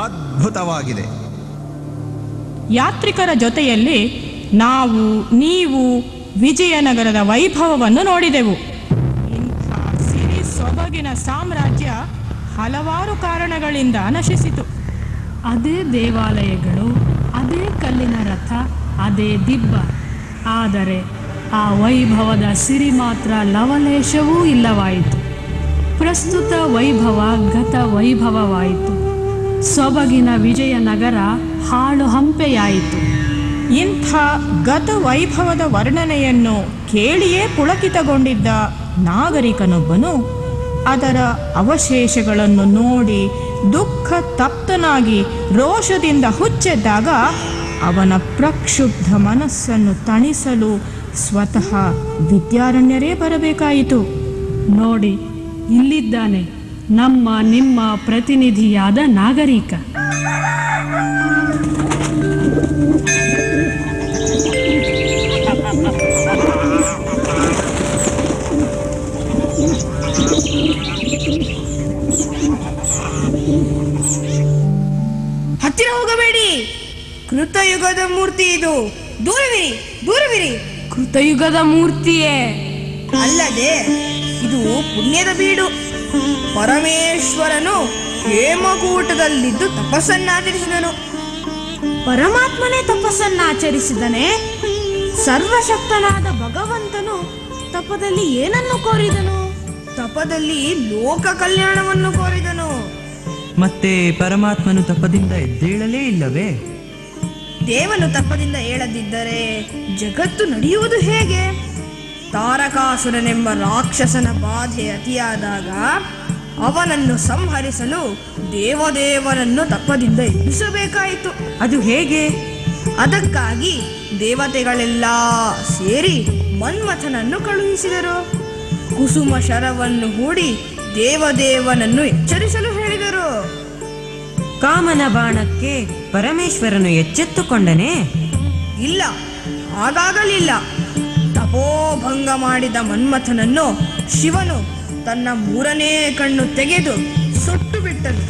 ಅದ್ಭುತವಾಗಿದೆ. ಯಾತ್ರಿಕರ ಜೊತೆಯಲ್ಲಿ ನಾವು ನೀವು ವಿಜಯನಗರದ ವೈಭವವನ್ನು ನೋಡಿದೆವು. ಇಂಥ ಸಿರಿ ಸೊಬಗಿನ ಸಾಮ್ರಾಜ್ಯ ಹಲವಾರು ಕಾರಣಗಳಿಂದ ನಶಿಸಿತು. ಅದೇ ದೇವಾಲಯಗಳು, ಅದೇ ಕಲ್ಲಿನ ರಥ, ಅದೇ ದಿಬ್ಬ. ಆದರೆ ಆ ವೈಭವದ ಸಿರಿ ಮಾತ್ರ ಲವಲೇಶವೂ ಇಲ್ಲವಾಯಿತು. ಪ್ರಸ್ತುತ ವೈಭವ ಗತ ವೈಭವವಾಯಿತು. ಸೊಬಗಿನ ವಿಜಯನಗರ ಹಾಳು ಹಂಪೆಯಾಯಿತು. ಇಂಥ ಗತ ವೈಭವದ ವರ್ಣನೆಯನ್ನು ಕೇಳಿಯೇ ಪುಳಕಿತಗೊಂಡಿದ್ದ ನಾಗರಿಕನೊಬ್ಬನು ಅದರ ಅವಶೇಷಗಳನ್ನು ನೋಡಿ ದುಃಖ ತಪ್ತನಾಗಿ ರೋಷದಿಂದ ಹುಚ್ಚೆದ್ದಾಗ ಅವನ ಪ್ರಕ್ಷುಬ್ಧ ಮನಸ್ಸನ್ನು ತಣಿಸಲು ಸ್ವತಃ ವಿದ್ಯಾರಣ್ಯರೇ ಬರಬೇಕಾಯಿತು. ನೋಡಿ, ಇಲ್ಲಿದ್ದಾನೆ ನಮ್ಮ ನಿಮ್ಮ ಪ್ರತಿನಿಧಿಯಾದ ನಾಗರಿಕ. ಹತ್ತಿರ ಹೋಗಬೇಡಿ, ಕೃತಯುಗದ ಮೂರ್ತಿ ಇದು. ದೂರವಿರಿ, ದೂರವಿರಿ. ಕೃತಯುಗದ ಮೂರ್ತಿಯೇ ಅಲ್ಲದೆ ಇದು ಪುಣ್ಯದ ಬೀಡು. ಪರಮೇಶ್ವರನು ಹೇಮಕೂಟದಲ್ಲಿದ್ದು ತಪಸ್ಸನ್ನಾಚರಿಸಿದನು. ಪರಮಾತ್ಮನೇ ತಪಸ್ಸನ್ನಾಚರಿಸಿದನೆ. ಸರ್ವಶಕ್ತನಾದ ಭಗವಂತನು ತಪದಲ್ಲಿ ಏನನ್ನು ಕೋರಿದನು? ತಪದಲ್ಲಿ ಲೋಕ ಕಲ್ಯಾಣವನ್ನು ಕೋರಿದನು. ಮತ್ತೆ ಪರಮಾತ್ಮನು ತಪದಿಂದ ಎದ್ದೇಳಲೇ ಇಲ್ಲವೇ? ದೇವನು ತಪದಿಂದ ಏಳದಿದ್ದರೆ ಜಗತ್ತು ನಡೆಯುವುದು ಹೇಗೆ? ತಾರಕಾಸುರನೆಂಬ ರಾಕ್ಷಸನ ಬಾಧೆ ಅತಿಯಾದಾಗ ಅವನನ್ನು ಸಂಹರಿಸಲು ದೇವದೇವನನ್ನು ತಪದಿಂದ ಎಬ್ಬಿಸಬೇಕಾಯಿತು. ಅದು ಹೇಗೆ? ಅದಕ್ಕಾಗಿ ದೇವತೆಗಳೆಲ್ಲ ಸೇರಿ ಮನ್ಮಥನನ್ನು ಕಳುಹಿಸಿದರು. ಕುಸುಮ ಶರವನ್ನು ಹೂಡಿ ದೇವದೇವನನ್ನು ಎಚ್ಚರಿಸಲು ಹೇಳಿದರು. ಕಾಮನ ಬಾಣಕ್ಕೆ ಪರಮೇಶ್ವರನು ಎಚ್ಚೆತ್ತುಕೊಂಡನೇ? ಇಲ್ಲ, ಹಾಗಾಗಲಿಲ್ಲ. ತಪೋಭಂಗ ಮಾಡಿದ ಮನ್ಮಥನನ್ನು ಶಿವನು ತನ್ನ ಮೂರನೇ ಕಣ್ಣು ತೆಗೆದು ಸುಟ್ಟು ಬಿಟ್ಟನು.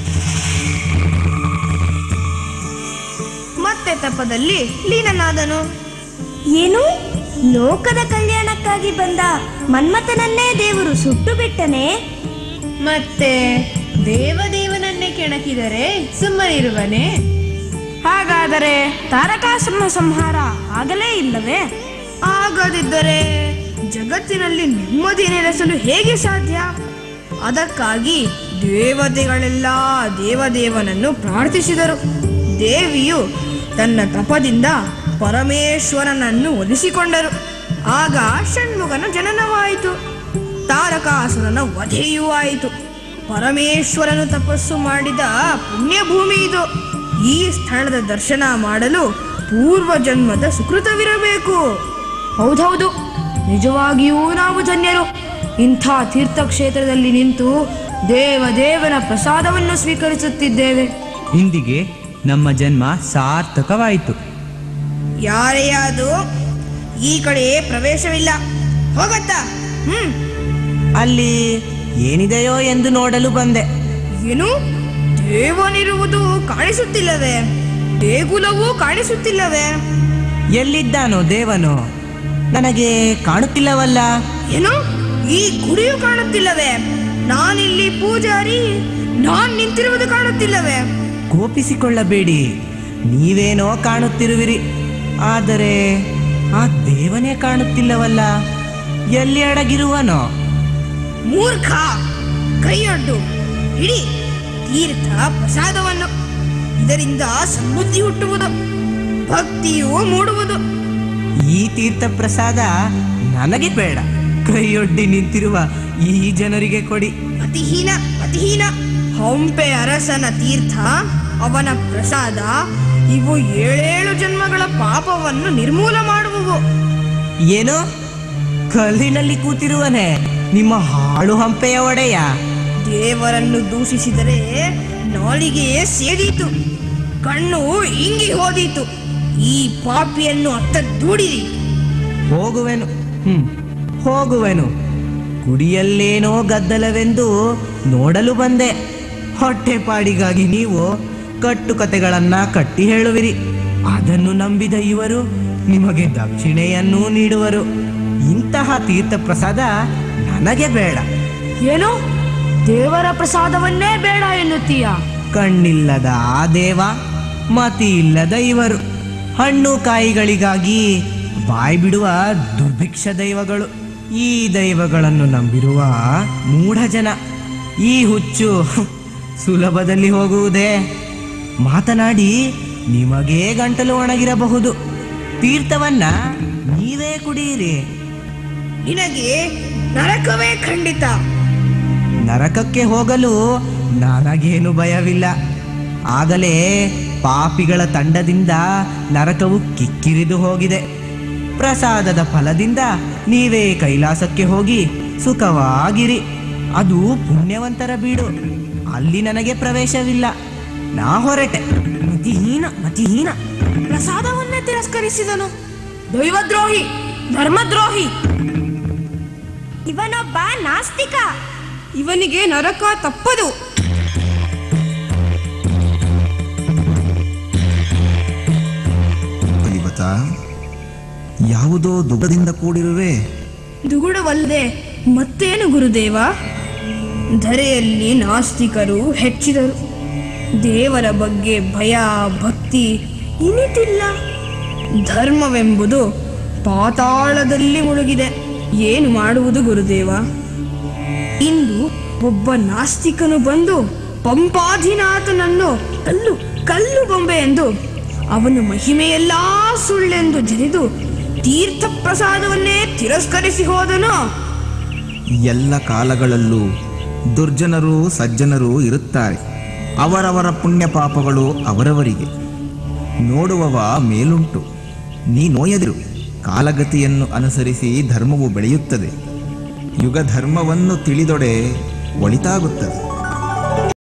ಮತ್ತೆ ತಪದಲ್ಲಿ ಲೀನನಾದನು. ಏನು? ಲೋಕದ ಕಲ್ಯಾಣಕ್ಕಾಗಿ ಬಂದ ಮನ್ಮಥನನ್ನೇ ದೇವರು ಸುಟ್ಟು ಬಿಟ್ಟನೆ? ಮತ್ತೆ ದೇವದೇವನನ್ನೇ ಕೆಣಕಿದರೆ ಸುಮ್ಮನಿರುವನೆ? ಹಾಗಾದರೆ ತಾರಕಾಸುರನ ಸಂಹಾರ ಆಗಲೇ ಇಲ್ಲವೇ? ಆಗದಿದ್ದರೆ ಜಗತ್ತಿನಲ್ಲಿ ನೆಮ್ಮದಿ ನೆಲೆಸಲು ಹೇಗೆ ಸಾಧ್ಯ? ಅದಕ್ಕಾಗಿ ದೇವತೆಗಳೆಲ್ಲ ದೇವದೇವನನ್ನು ಪ್ರಾರ್ಥಿಸಿದರು. ದೇವಿಯು ತನ್ನ ತಪದಿಂದ ಪರಮೇಶ್ವರನನ್ನು ಒಲಿಸಿಕೊಂಡರು. ಆಗ ಷಣ್ಮುಖನ ಜನನವಾಯಿತು. ತಾರಕಾಸುರನ ವಧೆಯೂ ಆಯಿತು. ಪರಮೇಶ್ವರನು ತಪಸ್ಸು ಮಾಡಿದ ಪುಣ್ಯಭೂಮಿ ಇದು. ಈ ಸ್ಥಳದ ದರ್ಶನ ಮಾಡಲು ಪೂರ್ವ ಜನ್ಮದ ಸುಕೃತವಿರಬೇಕು. ಹೌದೌದು, ನಿಜವಾಗಿಯೂ ನಾವು ಧನ್ಯರು. ಇಂಥ ತೀರ್ಥಕ್ಷೇತ್ರದಲ್ಲಿ ನಿಂತು ದೇವದೇವನ ಪ್ರಸಾದವನ್ನು ಸ್ವೀಕರಿಸುತ್ತಿದ್ದೇವೆ. ಇಂದಿಗೆ ನಮ್ಮ ಜನ್ಮ ಸಾರ್ಥಕವಾಯಿತು. ಯಾರೇ ಅದು, ಈ ಕಡೆ ಪ್ರವೇಶವಿಲ್ಲ, ಹೋಗತ್ತಾ? ಅಲ್ಲಿ ಏನಿದೆಯೋ ಎಂದು ನೋಡಲು ಬಂದೆ. ಏನು? ದೇವನಿರುವುದು ಕಾಣಿಸುತ್ತಿಲ್ಲವೇ? ದೇಗುಲವೂ ಕಾಣಿಸುತ್ತಿಲ್ಲವೇ? ಎಲ್ಲಿದ್ದಾನೋ ದೇವನು? ನನಗೆ ಕಾಣುತ್ತಿಲ್ಲವಲ್ಲ. ಏನು? ಈ ಗುಡಿಯು ಕಾಣುತ್ತಿಲ್ಲವೇ? ನಾನಿಲ್ಲಿ ಪೂಜಾರಿ, ನಾನ್ ನಿಂತಿರುವುದು ಕಾಣುತ್ತಿಲ್ಲವೇ? ಕೋಪಿಸಿಕೊಳ್ಳಬೇಡಿ, ನೀವೇನೋ ಕಾಣುತ್ತಿರುವಿರಿ, ಆದರೆ ಆ ದೇವನೇ ಕಾಣುತ್ತಿಲ್ಲವಲ್ಲ. ಎಲ್ಲಿ ಅಡಗಿರುವನೋ? ಮೂರ್ಖ, ಕೈಯೊಡ್ಡು ಇಡಿ ತೀರ್ಥ ಪ್ರಸಾದವನ್ನು. ಇದರಿಂದ ಸಮೃದ್ಧಿ ಹುಟ್ಟುವುದು, ಭಕ್ತಿಯೂ ಮೂಡುವುದು. ಈ ತೀರ್ಥ ಪ್ರಸಾದ ನನಗೆ ಬೇಡ. ಕೈಯೊಡ್ಡಿ ನಿಂತಿರುವ ಈ ಜನರಿಗೆ ಕೊಡಿ. ಅತಿಹೀನ, ಅತಿಹೀನ. ಹಂಪೆ ಅರಸನ ತೀರ್ಥ, ಅವನ ಪ್ರಸಾದ ಇವು 7 ಜನ್ಮಗಳ ಪಾಪವನ್ನು ನಿರ್ಮೂಲ ಮಾಡುವವು. ಏನು? ಕಲ್ಲಿನಲ್ಲಿ ಕೂತಿರುವನೇ ನಿಮ್ಮ ಹಾಳು ಹಂಪೆಯ ಒಡೆಯ? ದೇವರನ್ನು ದೂಷಿಸಿದರೆ ನಾಲಿಗೆಯೇ ಸೇದೀತು, ಕಣ್ಣು ಇಂಗಿ ಹೋದೀತು. ಈ ಪಾಪಿಯನ್ನು ಅತ್ತ ದೂಡಿರಿ. ಹೋಗುವೆನು, ಹೋಗುವೆನು. ಗುಡಿಯಲ್ಲೇನೋ ಗದ್ದಲವೆಂದು ನೋಡಲು ಬಂದೆ. ಹೊಟ್ಟೆಪಾಡಿಗಾಗಿ ನೀವು ಕಟ್ಟುಕತೆಗಳನ್ನ ಕಟ್ಟಿ ಹೇಳುವಿರಿ. ಅದನ್ನು ನಂಬಿದ ಇವರು ನಿಮಗೆ ದಕ್ಷಿಣೆಯನ್ನೂ ನೀಡುವರು. ಇಂತಹ ತೀರ್ಥ ಪ್ರಸಾದ ನನಗೆ ಬೇಡ. ಏನು, ದೇವರ ಪ್ರಸಾದವನ್ನೇ ಬೇಡ ಎನ್ನುತ್ತೀಯ? ಕಣ್ಣಿಲ್ಲದ ಆ ದೇವ, ಮತಿ ಇಲ್ಲದ ಇವರು, ಹಣ್ಣು ಕಾಯಿಗಳಿಗಾಗಿ ಬಾಯಿ ಬಿಡುವ ದುರ್ಭಿಕ್ಷ ದೈವಗಳು. ಈ ದೈವಗಳನ್ನು ನಂಬಿರುವ ಮೂಢ ಜನ. ಈ ಹುಚ್ಚು ಸುಲಭದಲ್ಲಿ ಹೋಗುವುದೇ? ಮಾತನಾಡಿ ನಿಮಗೇ ಗಂಟಲು ಒಣಗಿರಬಹುದು. ತೀರ್ಥವನ್ನ ನೀವೇ ಕುಡಿಯಿರಿ. ನಿನಗೆ ನರಕವೇ ಖಂಡಿತ. ನರಕಕ್ಕೆ ಹೋಗಲು ನನಗೇನು ಭಯವಿಲ್ಲ. ಆಗಲೇ ಪಾಪಿಗಳ ತಂಡದಿಂದ ನರಕವು ಕಿಕ್ಕಿರಿದು ಹೋಗಿದೆ. ಪ್ರಸಾದದ ಫಲದಿಂದ ನೀವೇ ಕೈಲಾಸಕ್ಕೆ ಹೋಗಿ ಸುಖವಾಗಿರಿ. ಅದು ಪುಣ್ಯವಂತರ ಬೀಡು. ಅಲ್ಲಿ ನನಗೆ ಪ್ರವೇಶವಿಲ್ಲ. ನಾ ಹೊರಟೆ. ಮತಿಹೀನ. ಪ್ರಸಾದವನ್ನೇ ತಿರಸ್ಕರಿಸಿದನು. ದೈವದ್ರೋಹಿ, ಧರ್ಮದ್ರೋಹಿ. ಇವನೊಬ್ಬ ನಾಸ್ತಿಕ. ಇವನಿಗೆ ನರಕ ತಪ್ಪದು. ಕಲಿವತ, ಯಾವುದೋ ದುಃಖದಿಂದ ಕೂಡಿರುವೆ. ದುಗುಡವಲ್ಲದೆ ಮತ್ತೇನು ಗುರುದೇವ? ಧರೆಯಲ್ಲಿ ನಾಸ್ತಿಕರು ಹೆಚ್ಚಿದರು. ದೇವರ ಬಗ್ಗೆ ಭಯ ಭಕ್ತಿ ಇನ್ನಿತಿಲ್ಲ. ಧರ್ಮವೆಂಬುದು ಪಾತಾಳದಲ್ಲಿ ಮುಳುಗಿದೆ. ಏನು ಮಾಡುವುದು ಗುರುದೇವ? ಇಂದು ಒಬ್ಬ ನಾಸ್ತಿಕನು ಬಂದು ಪಂಪಾಧಿನಾಥನನ್ನು ಕಲ್ಲು ಬೊಂಬೆ ಎಂದು, ಅವನ ಮಹಿಮೆಯೆಲ್ಲ ಸುಳ್ಳೆಂದು ಜರಿದು ತೀರ್ಥ ಪ್ರಸಾದವನ್ನೇ ತಿರಸ್ಕರಿಸಿ ಹೋದನು. ಎಲ್ಲ ಕಾಲಗಳಲ್ಲೂ ದುರ್ಜನರು ಸಜ್ಜನರು ಇರುತ್ತಾರೆ. ಅವರವರ ಪುಣ್ಯ ಪಾಪಗಳು ಅವರವರಿಗೆ. ನೋಡುವವ ಮೇಲುಂಟು. ನೀ ನೋಯದಿರು. ಕಾಲಗತಿಯನ್ನು ಅನುಸರಿಸಿ ಧರ್ಮವು ಬೆಳೆಯುತ್ತದೆ. ಯುಗ ಧರ್ಮವನ್ನು ತಿಳಿದೊಡೆ ಒಳಿತಾಗುತ್ತದೆ.